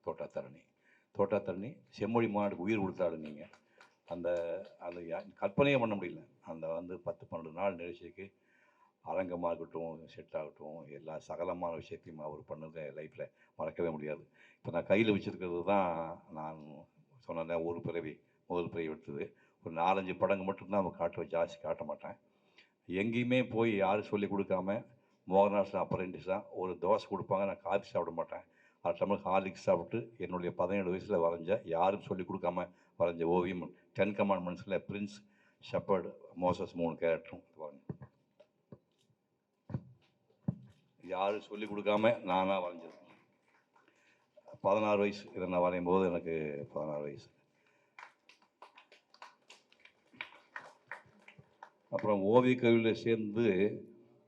தோட்டாத்தரணி. செம்மொழி மாநாட்டுக்கு உயிர் கொடுத்தாள். நீங்கள் அந்த அந்த கற்பனையே பண்ண முடியல. அந்த வந்து 10-12 நாள் நிகழ்ச்சிக்கு அரங்கமாக இருக்கட்டும், செட் ஆகட்டும், எல்லா சகலமான விஷயத்தையும் அவர் பண்ணதை லைஃப்பில் மறக்கவே முடியாது. இப்போ நான் கையில் வச்சுருக்கிறது தான் நான் சொன்னேன், முதல் பிறவி எடுத்தது. ஒரு 4-5 படங்கள் மட்டும்தான் நம்ம காட்டுவேன், ஜாஸ்தி காட்ட மாட்டேன். எங்கேயுமே போய் யாரும் சொல்லி கொடுக்காம மோகன்தாஸ் அப்ரெண்டிஸாக ஒரு தோசை கொடுப்பாங்க, நான் காஃபி சாப்பிட மாட்டேன். அது தமிழ் ஹார்லிக்ஸ் சாப்பிட்டு என்னுடைய 17 வயசில் வரைஞ்ச, யாரும் சொல்லி கொடுக்காம வரைஞ்ச ஓவியம் 10 கமாண்ட்மெண்ட்ஸில் பிரின்ஸ், ஷெப்பர்டு, மோசஸ் 3 கேரக்டரும் யாரும் சொல்லி கொடுக்காம நானாக வரைஞ்சது. 16 வயசு இதை நான் வரையும் போது எனக்கு 16 வயசு. அப்புறம் ஓவியக் கல்வியில் சேர்ந்து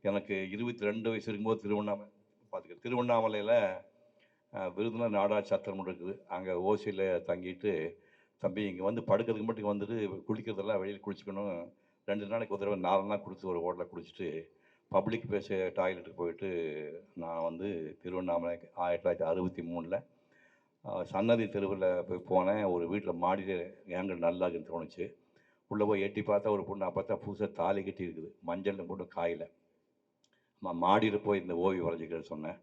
எனக்கு 22 வயசு இருக்கும்போது திருவண்ணாமலையில் விருதுநகர் நாடார் சத்திரம் இருக்குது. அங்கே ஓசியில் தங்கிட்டு, தம்பி இங்கே வந்து படுக்கிறதுக்கு மட்டும் வந்துட்டு குளிக்கிறதெல்லாம் வெளியில் குளிச்சுக்கணும், 2 நாளைக்கு ஒரு தடவை 4 நாள் குளிச்சு ஒரு ஹோட்டலில் குளிச்சுட்டு பப்ளிக் பிளேஸ் டாய்லெட்டுக்கு போயிட்டு நான் வந்து திருவண்ணாமலை 1963 சன்னதி தெருவில் போனேன். ஒரு வீட்டில் மாடியில் ஏங்கல் நல்லா இருக்குன்னு தோணுச்சு. உள்ளே போய் எட்டி பார்த்தா ஒரு பொண்ணு அப்போ தான் புதுசாக தாலி கட்டி இருக்குது, மஞ்சள் போட்டு காயில். மாடியில் போய் இந்த ஓவியம் வரைஞ்சிக்கிறேன்னு சொன்னேன்.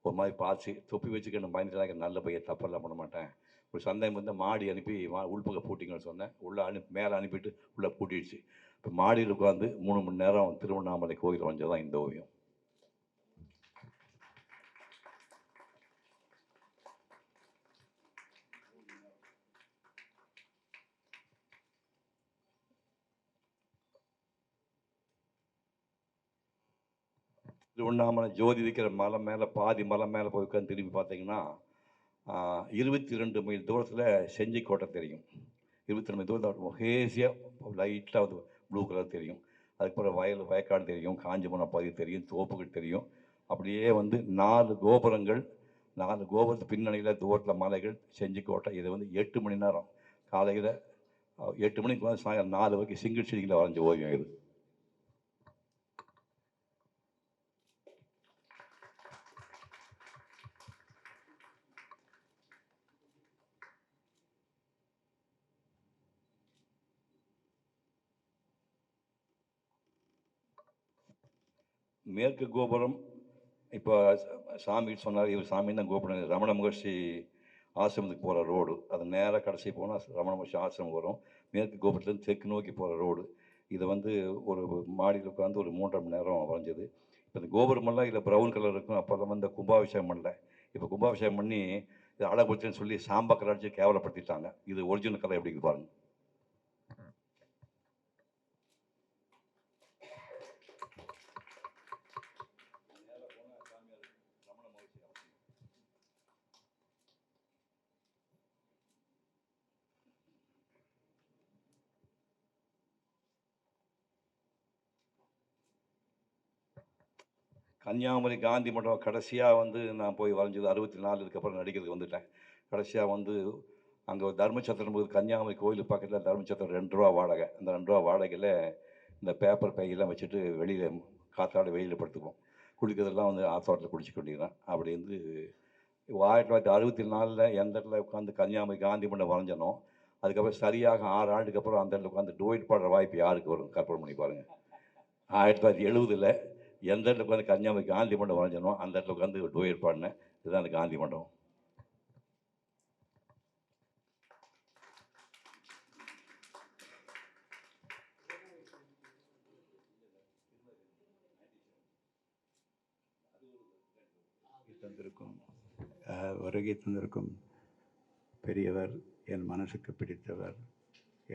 ஒரு மாதிரி பார்த்து தொப்பி வச்சுக்கணும் பயந்துட்டாங்க, நல்ல பையன் தப்பெல்லாம் பண்ண மாட்டேன். ஒரு சந்தேகம் வந்து மாடி அனுப்பி உள்பக்கம் பூட்டிங்கன்னு சொன்னேன். உள்ளே மேலே அனுப்பிட்டு உள்ளே பூட்டிடுச்சு. இப்போ மாடியில் உட்காந்து 3 மணி நேரம் திருவண்ணாமலை கோயில் வரைஞ்சதான் இந்த ஓவியம். திருவண்ணாமலை ஜோதி வைக்கிற மலை மேலே பாதி மலை மேலே போய் உட்காந்து திரும்பி பார்த்தீங்கன்னா 22 மைல் தூரத்தில் செஞ்சிக்கோட்டை தெரியும். 22 மைல் தூரத்தில் ஹேசியாக லைட்டாக வந்து ப்ளூ கலர் தெரியும். அதுக்கப்புறம் வயக்காடு தெரியும், காஞ்சிபுரம் பகுதி தெரியும், தோப்புகள் தெரியும். அப்படியே வந்து 4 கோபுரங்கள், 4 கோபுரத்து பின்னணியில் தூரத்தில் மலைகள், செஞ்சிக்கோட்டை. இது வந்து 8 மணி நேரம், காலையில் 8 மணிக்கு வந்து சாயங்காலம் 4 வரைக்கும் சிங்கிள் ஷீட்டிங்கில் வரைஞ்ச ஓவியம் இது. மேற்கு கோபுரம் இப்போ சாமி சொன்னார், இவர் சாமி தான் கோபுரம். ரமண மகர்ஷி ஆசிரமத்துக்கு போகிற ரோடு, அது நேராக கடைசி போனால் ரமண மகர்ஷி ஆசிரமம் வரும். மேற்கு கோபுரத்துலேருந்து தெற்கு நோக்கி போகிற ரோடு. இதை வந்து ஒரு மாடியில் உட்காந்து ஒரு 3.5 மணி நேரம் வரைஞ்சது. இப்போ இந்த கோபுரமெல்லாம் இதில் ப்ரௌன் கலர் இருக்கும். அப்போல்லாம் வந்து கும்பாபிஷேகம் பண்ணல. இப்போ கும்பாபிஷேகம் பண்ணி அழகுபடுத்தின்னு சொல்லி சாம்பா கலர் அடிச்சு கேவலப்படுத்திட்டாங்க. இது ஒரிஜினல் கலர் எப்படி இருக்கு பாருங்க. கன்னியாகுமரி காந்தி மண்டபம் கடைசியாக வந்து நான் போய் வரைஞ்சது 64. இதுக்கப்புறம் நடிக்கிறதுக்கு வந்துட்டேன். கடைசியாக வந்து அங்கே ஒரு தர்மச்சத்திரம் போது கன்னியாகுமரி கோயில் பக்கத்தில் தர்மச்சத்திரம் ₹2 வாடகை. அந்த ₹2 வாடகையில் இந்த பேப்பர் பையெல்லாம் வச்சுட்டு வெளியில் காற்றாட வெயிலில் படுத்துக்குவோம். குளிக்கிறதெல்லாம் வந்து ஆத்தோட்டத்தில் குடிச்சு கொண்டிருக்கிறேன். அப்படி வந்து 1964 எந்த இடத்துல உட்காந்து கன்னியாகுமரி காந்தி மண்டபம் வரைஞ்சனோ, அதுக்கப்புறம் சரியாக 6 ஆண்டுக்கு அப்புறம் அந்த இடத்துல உட்காந்து டூயட் பாடுற வாய்ப்பு யாருக்கு வரும் கற்பனை பண்ணி பாருங்கள். 1970 எந்த இடத்துல உட்காந்து கன்னியாகுமரி காந்தி மண்டபம் வரைஞ்சனோ அந்த இடத்துல உட்காந்து டூயட் பாடினேன். இதுதான் அந்த காந்தி மண்டபம். தந்திருக்கும் வருகை தந்திருக்கும் பெரியவர், என் மனசுக்கு பிடித்தவர்.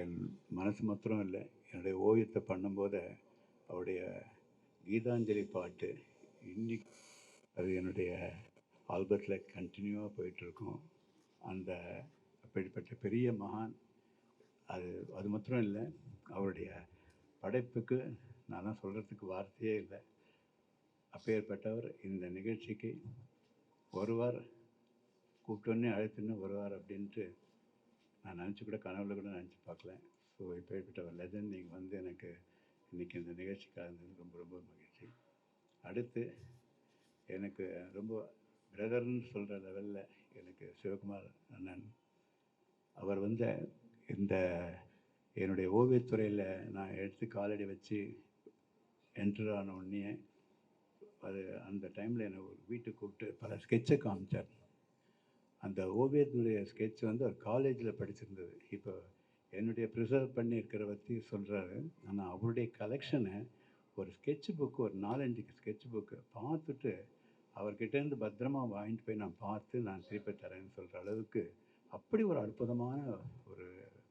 என் மனசு மாத்திரம் இல்லை, என்னுடைய ஓவியத்தை பண்ணும்போது அவருடைய கீதாஞ்சலி பாட்டு இன்னைக்கு அது என்னுடைய ஆல்பத்தில் கண்டினியூவாக போயிட்டுருக்கும். அந்த அப்படிப்பட்ட பெரிய மகான். அது மாத்திரம் இல்லை, அவருடைய படைப்புக்கு நான் சொல்கிறதுக்கு வார்த்தையே இல்லை. அப்பேற்பட்டவர் இந்த நிகழ்ச்சிக்கு வருவார், கூப்பிட்டோன்னே அழைத்துன்னு வருவார் அப்படின்ட்டு நான் நினச்சி கூட கனவுல கூட நினச்சி பார்க்கல. ஸோ இப்பேற்பட்ட ஒரு லெஜண்ட் நீங்கள் வந்து எனக்கு இன்றைக்கி இந்த நிகழ்ச்சிக்காக இருந்தது ரொம்ப ரொம்ப மகிழ்ச்சி. அடுத்து எனக்கு ரொம்ப பிரதர்ன்னு சொல்கிற லெவலில் எனக்கு சிவகுமார் அண்ணன். அவர் வந்து இந்த என்னுடைய ஓவியத்துறையில் நான் எடுத்து காலடி வச்சு என்ட்ரு ஆன உடனே அது அந்த டைமில் என்னை ஒரு வீட்டுக்கு கூப்பிட்டு பல ஸ்கெட்சை காமிச்சார். அந்த ஓவியத்தினுடைய ஸ்கெட்ச் வந்து ஒரு காலேஜில் படிச்சிருந்தது. இப்போ என்னுடைய ப்ரிசர்வ் பண்ணி இருக்கிற பற்றி சொல்கிறாரு. ஆனால் அவருடைய கலெக்ஷனை ஒரு ஸ்கெட்ச் புக்கு, ஒரு 4-5 ஸ்கெட்ச் புக்கு பார்த்துட்டு அவர்கிட்டேருந்து பத்திரமா வாங்கிட்டு போய் நான் பார்த்து நான் திருப்பி தரேன்னு சொல்கிற அளவுக்கு அப்படி ஒரு அற்புதமான ஒரு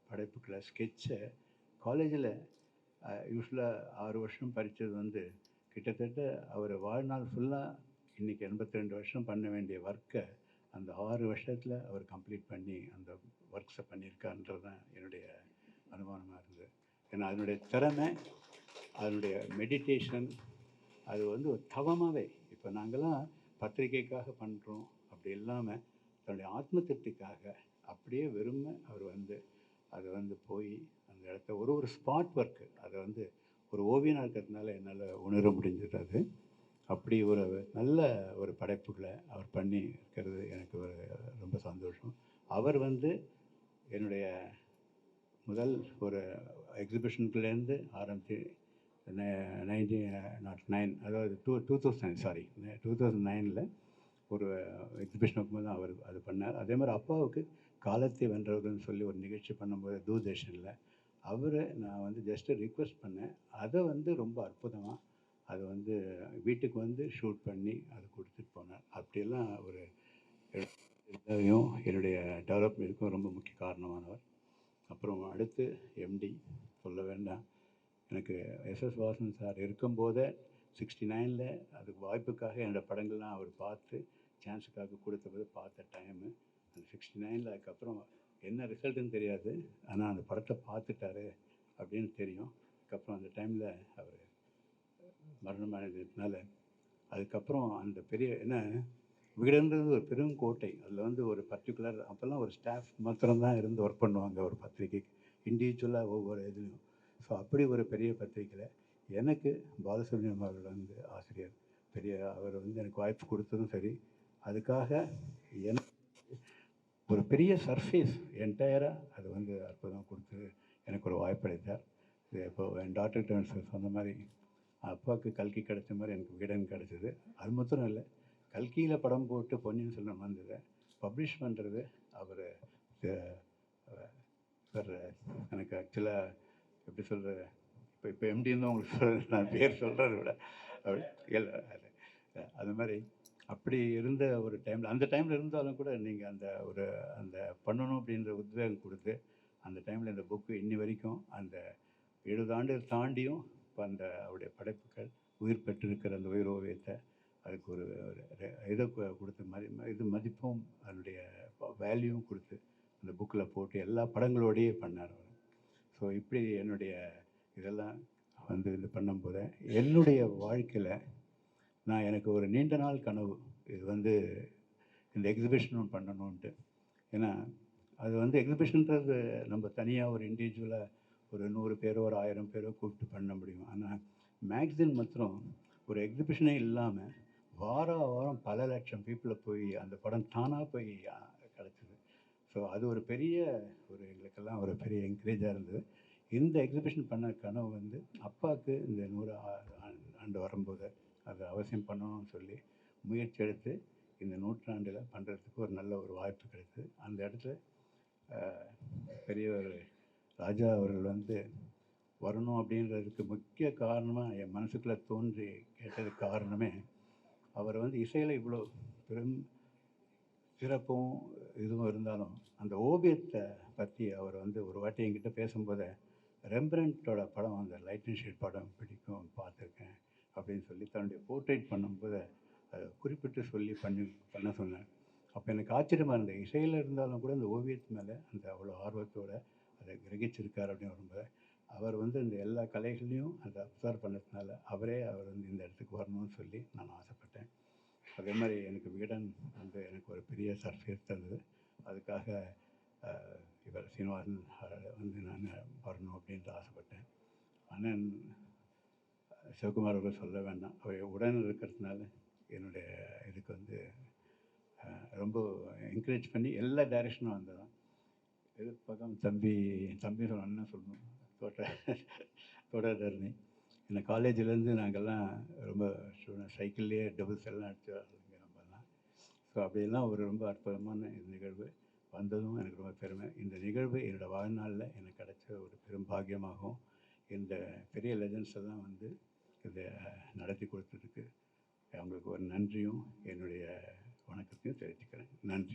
படைப்புக்களை ஸ்கெட்சை காலேஜில் யூஸ்வலாக 6 வருஷம் படித்தது வந்து கிட்டத்தட்ட அவர் வாழ்நாள் ஃபுல்லாக இன்றைக்கி 82 வருஷம் பண்ண வேண்டிய ஒர்க்கை அந்த 6 வருஷத்தில் அவர் கம்ப்ளீட் பண்ணி அந்த ஒர்க்ஸை பண்ணியிருக்காருன்றது தான் என்னுடைய அனுமானமாக இருந்தது. ஏன்னா அதனுடைய திறமை, அதனுடைய மெடிடேஷன், அது வந்து ஒரு தவமாகவே இப்போ நாங்கள்லாம் பத்திரிகைக்காக பண்ணுறோம் அப்படி இல்லாமல் தன்னுடைய ஆத்ம திருப்திக்காக அப்படியே வெறுமை அவர் வந்து அதை வந்து போய் அந்த இடத்த ஒரு ஸ்பாட் ஒர்க்கு அதை வந்து ஒரு ஓவியனாக இருக்கிறதுனால என்னால் உணர முடிஞ்சது. அது அப்படி ஒரு நல்ல ஒரு படைப்புகளை அவர் பண்ணி இருக்கிறது எனக்கு ஒரு ரொம்ப சந்தோஷம். அவர் வந்து என்னுடைய முதல் ஒரு எக்ஸிபிஷனுக்குலேருந்து ஆரம்பித்து 1909 அதாவது 2009 ஒரு எக்ஸிபிஷன் வைக்கும்போது அவர் அது பண்ணார். அதே மாதிரி அப்பாவுக்கு காலத்தை வென்றவர்கள்னு சொல்லி ஒரு நிகழ்ச்சி பண்ணும்போது தூர்தர்ஷனில் அவரை நான் வந்து ஜஸ்ட்டு ரிக்வெஸ்ட் பண்ணேன். அதை வந்து ரொம்ப அற்புதமாக அது வந்து வீட்டுக்கு வந்து ஷூட் பண்ணி அது கொடுத்துட்டு போனார். அப்படியெல்லாம் ஒரு இதையும் என்னுடைய டெவலப்மெண்ட்டுக்கும் ரொம்ப முக்கிய காரணமானவர். அப்புறம் அடுத்து எம்டி சொல்ல வேண்டாம். எனக்கு எஸ்எஸ் வாசன் சார் இருக்கும்போதே 69 அதுக்கு வாய்ப்புக்காக என்னோடய படங்கள்லாம் அவர் பார்த்து சான்ஸுக்காக கொடுத்தபோது பார்த்த டைமு அந்த 69. அதுக்கப்புறம் என்ன ரிசல்ட்டுன்னு தெரியாது, ஆனால் அந்த படத்தை பார்த்துட்டாரு அப்படின்னு தெரியும். அதுக்கப்புறம் அந்த டைமில் அவர் மரணம் அடைந்ததுனால அதுக்கப்புறம் அந்த பெரிய என்ன வீடுன்றது ஒரு பெரும் கோட்டை. அதில் வந்து ஒரு பர்டிகுலர் அப்போல்லாம் ஒரு ஸ்டாஃப் மாத்திரம்தான் இருந்து ஒர்க் பண்ணுவாங்க ஒரு பத்திரிக்கைக்கு, இண்டிவிஜுவலாக ஒவ்வொரு இதுலையும். ஸோ அப்படி ஒரு பெரிய பத்திரிக்கையில் எனக்கு பாலசுப்ரமணியம் அவர்கள் வந்து ஆசிரியர் பெரிய அவர் வந்து எனக்கு வாய்ப்பு கொடுத்ததும் சரி, அதுக்காக எனக்கு ஒரு பெரிய சர்ஃபேஸ் என்டையராக அது வந்து அற்புதம் கொடுத்து எனக்கு ஒரு வாய்ப்பளித்தார். இது இப்போது என் டாக்டர்கிட்ட சொன்ன மாதிரி அப்பாவுக்கு கல்கி கிடைச்ச மாதிரி எனக்கு விகடன் கிடச்சிது. அது மாத்திரம் இல்லை, கல்கியில் படம் போட்டு பொன்னியின் செல்வன் வந்தது பப்ளிஷ் பண்ணுறது அவர் சார். எனக்கு ஆக்சுவலாக எப்படி சொல்கிறது, இப்போ எம்டின்னு தான் உங்களுக்கு நான் பேர் சொல்கிறத விட அப்படி இல்லை அது மாதிரி அப்படி இருந்த ஒரு டைமில், அந்த டைமில் இருந்தாலும் கூட நீங்கள் அந்த பண்ணணும் அப்படின்ற உத்வேகம் கொடுத்து அந்த டைமில் இந்த புக்கு இன்னி வரைக்கும் அந்த 70 ஆண்டு தாண்டியும் இப்போ அந்த அவருடைய படைப்புகள் உயிர் பெற்றிருக்கிற அந்த உயிர் ஓவியத்தை அதுக்கு ஒரு இதை கொடுத்து மதிப்பும் அதனுடைய வேல்யூவும் கொடுத்து அந்த புக்கில் போட்டு எல்லா படங்களோடையே பண்ணார் அவர். ஸோ இப்படி என்னுடைய இதெல்லாம் வந்து இது பண்ணும்போது என்னுடைய வாழ்க்கையில் எனக்கு ஒரு நீண்ட நாள் கனவு இது வந்து இந்த எக்ஸிபிஷனும் பண்ணணுன்ட்டு. ஏன்னா அது வந்து எக்ஸிபிஷன்றது நம்ம தனியாக ஒரு இண்டிவிஜுவலாக ஒரு 100 பேரோ ஒரு 1000 பேரோ கூப்பிட்டு பண்ண முடியும். ஆனால் மேக்சின் மாத்திரம் ஒரு எக்ஸிபிஷனே இல்லாமல் வாரம் பல லட்சம் பீப்புளை போய் அந்த படம் தானாக போய் கிடச்சிது. ஸோ அது ஒரு பெரிய எங்களுக்கெல்லாம் ஒரு பெரிய என்கரேஜாக இருந்தது. இந்த எக்ஸிபிஷன் பண்ண கனவு வந்து அப்பாவுக்கு இந்த 100 ஆண்டு வரும்போது அது அவசியம் பண்ணணும்னு சொல்லி முயற்சி எடுத்து இந்த நூற்றாண்டில் பண்ணுறதுக்கு ஒரு நல்ல ஒரு வாய்ப்பு கிடைத்தது. அந்த இடத்துல பெரியவர் ராஜா அவர்கள் வந்து வரணும் அப்படின்றதுக்கு முக்கிய காரணமாக என் மனசுக்குள்ளே தோன்றி கேட்டதுக்கு காரணமே, அவர் வந்து இசையில் இவ்வளோ பெரும் சிறப்பும் இதுவும் இருந்தாலும் அந்த ஓவியத்தை பற்றி அவர் வந்து ஒரு வாட்டி என்கிட்ட பேசும்போது, ரெம்பரண்டோட படம் அந்த லைட் அண்ட் ஷேட் படம் பிடிக்கும் பார்த்துருக்கேன் அப்படின்னு சொல்லி தன்னுடைய போர்ட்ரேட் பண்ணும்போது அதை குறிப்பிட்டு சொல்லி பண்ண சொன்னேன். அப்போ எனக்கு ஆச்சரியமாக இருந்தது. இசையில் இருந்தாலும் கூட அந்த ஓவியத்து மேலே அந்த அவ்வளோ ஆர்வத்தோடு அதை கிரகிச்சிருக்கார் அப்படின்னு வரும்போது, அவர் வந்து இந்த எல்லா கலைகளையும் அதை அப்சர்வ் பண்ணதுனால அவர் வந்து இந்த இடத்துக்கு வரணும்னு சொல்லி நான் ஆசைப்பட்டேன். அதே மாதிரி எனக்கு விகடன் வந்து எனக்கு ஒரு பெரிய சர்ப்ரைஸ் தந்தது. அதுக்காக இவர் சீனிவாசன் வந்து நான் வரணும் அப்படின்ட்டு ஆசைப்பட்டேன். ஆனால் சிவகுமார் அவர்கள் சொல்ல வேண்டாம், அவர் உடன் இருக்கிறதுனால என்னுடைய இதுக்கு வந்து ரொம்ப என்கரேஜ் பண்ணி எல்லா டைரெக்ஷனும் வந்ததான். எதிர்பார்க்காம தம்பி அண்ணன் சொல்லணும், தோட்டதரணி இந்த காலேஜிலேருந்து நாங்கள்லாம் ரொம்ப சைக்கிள்லேயே டபுள்ஸ் எல்லாம் அடிச்சு நம்மலாம். ஸோ அப்படியெல்லாம் ஒரு ரொம்ப அற்புதமான இந்த நிகழ்வு வந்ததும் எனக்கு ரொம்ப பெருமை. இந்த நிகழ்வு என்னோடய வாழ்நாளில் எனக்கு கிடைச்ச ஒரு பெரும் பாக்கியமாகவும், இந்த பெரிய லெஜண்ட்ஸ் எல்லாம் வந்து இதை நடத்தி கொடுத்ததுக்கு அவங்களுக்கு ஒரு நன்றியும் என்னுடைய வணக்கத்தையும் தெரிவிச்சுக்கிறேன். நன்றி.